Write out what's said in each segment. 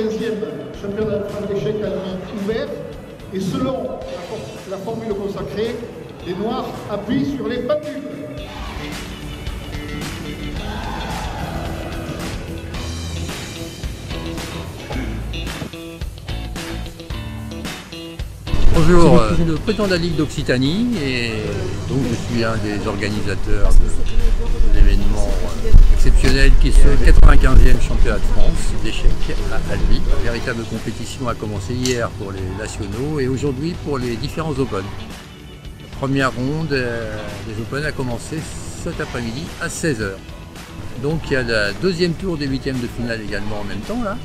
15e championnat de France d'échecs à Albi ouvert. Et selon la formule consacrée, les Noirs appuient sur les pendules. Bonjour, je suis le président de la Ligue d'Occitanie et donc je suis un des organisateurs de l'événement exceptionnel qui est ce 95e championnat de France d'échecs à Albi. La véritable compétition a commencé hier pour les nationaux et aujourd'hui pour les différents Open. La première ronde des Open a commencé cet après-midi à 16 h. Donc il y a le deuxième tour des huitièmes de finale également en même temps là.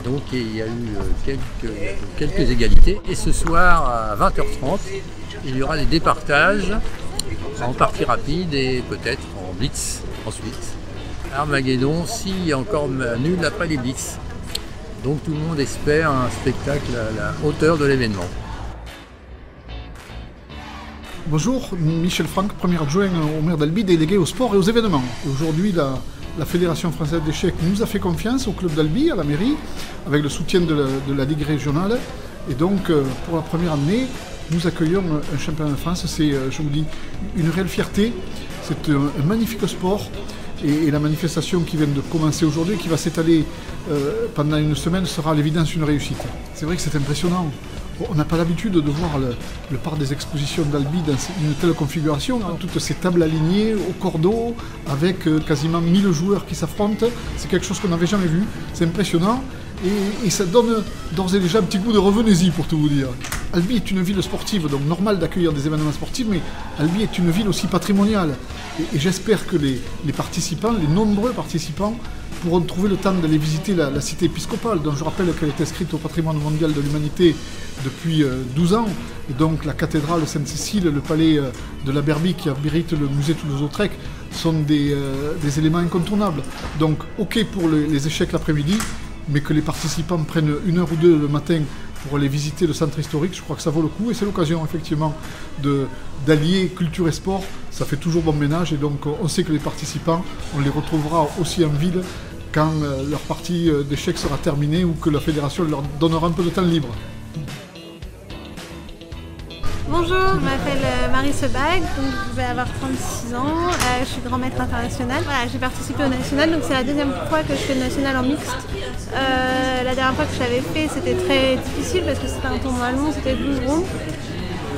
Donc il y a eu quelques égalités et ce soir à 20 h 30 il y aura des départages en partie rapide et peut-être en blitz ensuite. Armageddon s'il y a encore nul après les blitz. Donc tout le monde espère un spectacle à la hauteur de l'événement. Bonjour, Michel Franck, premier adjoint au maire d'Albi, délégué au sport et aux événements. Aujourd'hui, la Fédération française d'échecs nous a fait confiance au club d'Albi, à la mairie, avec le soutien de la Ligue régionale. Et donc, pour la première année, nous accueillons un championnat de France. C'est, je vous dis, une réelle fierté. C'est un magnifique sport. Et la manifestation qui vient de commencer aujourd'hui, qui va s'étaler pendant une semaine, sera à l'évidence une réussite. C'est vrai que c'est impressionnant. On n'a pas l'habitude de voir le parc des expositions d'Albi dans une telle configuration, hein, toutes ces tables alignées au cordeau, avec quasiment 1000 joueurs qui s'affrontent. C'est quelque chose qu'on n'avait jamais vu, c'est impressionnant. Et ça donne d'ores et déjà un petit goût de revenez-y pour tout vous dire. Albi est une ville sportive, donc normal d'accueillir des événements sportifs, mais Albi est une ville aussi patrimoniale. Et j'espère que les participants, les nombreux participants, pourront trouver le temps d'aller visiter la cité épiscopale, dont je rappelle qu'elle est inscrite au patrimoine mondial de l'humanité depuis 12 ans. Et donc la cathédrale Sainte-Cécile, le palais de la Berbie qui abrite le musée Toulouse-Lautrec sont des éléments incontournables. Donc ok pour les échecs l'après-midi, mais que les participants prennent 1 heure ou 2 le matin pour aller visiter le centre historique, je crois que ça vaut le coup et c'est l'occasion effectivement d'allier culture et sport. Ça fait toujours bon ménage et donc on sait que les participants, on les retrouvera aussi en ville quand leur partie d'échecs sera terminée ou que la fédération leur donnera un peu de temps libre. Bonjour, je m'appelle Marie Sebag, donc je vais avoir 36 ans, je suis grand maître international. Voilà, j'ai participé au national, donc c'est la deuxième fois que je fais le national en mixte. La dernière fois que je l'avais fait, c'était très difficile parce que c'était un tournoi allemand, c'était 12 rondes.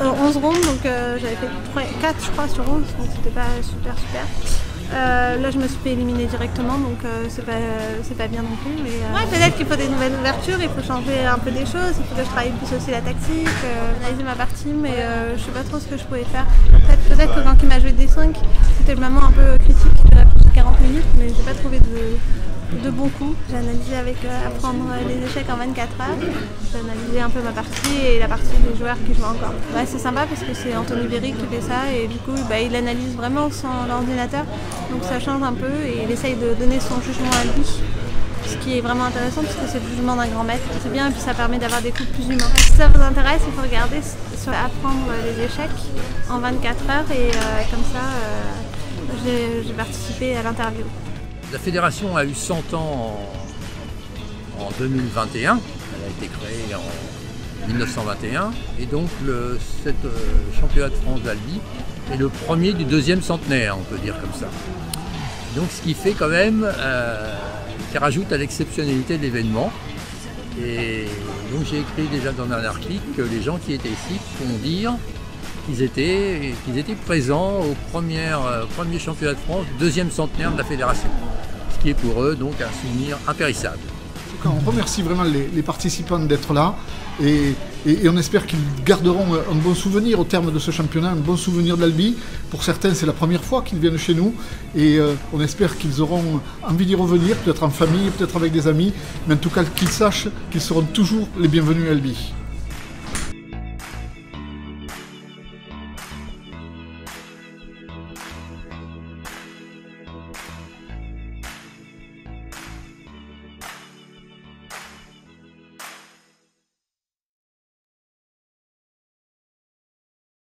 11 rondes, donc j'avais fait 4 je crois sur 11, donc c'était pas super. Là je me suis fait éliminer directement, donc c'est pas bien non plus. Mais ouais, peut-être qu'il faut des nouvelles ouvertures, il faut changer un peu des choses, il faut que je travaille plus aussi la tactique, analyser ma partie, mais je sais pas trop ce que je pouvais faire. Peut-être que quand il m'a joué des 5, c'était le moment un peu critique, il a plus de 40 minutes, mais j'ai pas trouvé de bons coups. J'ai analysé avec apprendre les échecs en 24 heures. J'ai analysé un peu ma partie et la partie des joueurs qui jouent encore. Ouais, c'est sympa parce que c'est Anthony Berry qui fait ça et du coup il analyse vraiment sans l'ordinateur. Donc ça change un peu et il essaye de donner son jugement à lui. Ce qui est vraiment intéressant parce que c'est le jugement d'un grand maître. C'est bien et puis ça permet d'avoir des coups plus humains. Si ça vous intéresse, il faut regarder sur apprendre les échecs en 24 heures et comme ça j'ai participé à l'interview. La fédération a eu 100 ans en 2021, elle a été créée en 1921 et donc cette championnat de France d'Albi est le premier du deuxième centenaire, on peut dire comme ça. Donc ce qui fait quand même, qui rajoute à l'exceptionnalité de l'événement. Et donc j'ai écrit déjà dans un article que les gens qui étaient ici font dire qu'ils étaient présents au premier championnat de France, deuxième centenaire de la fédération. Ce qui est pour eux donc un souvenir impérissable. On remercie vraiment les participants d'être là et on espère qu'ils garderont un bon souvenir au terme de ce championnat, un bon souvenir d'Albi. Pour certains, c'est la première fois qu'ils viennent chez nous et on espère qu'ils auront envie d'y revenir, peut-être en famille, peut-être avec des amis, mais en tout cas qu'ils sachent qu'ils seront toujours les bienvenus à Albi.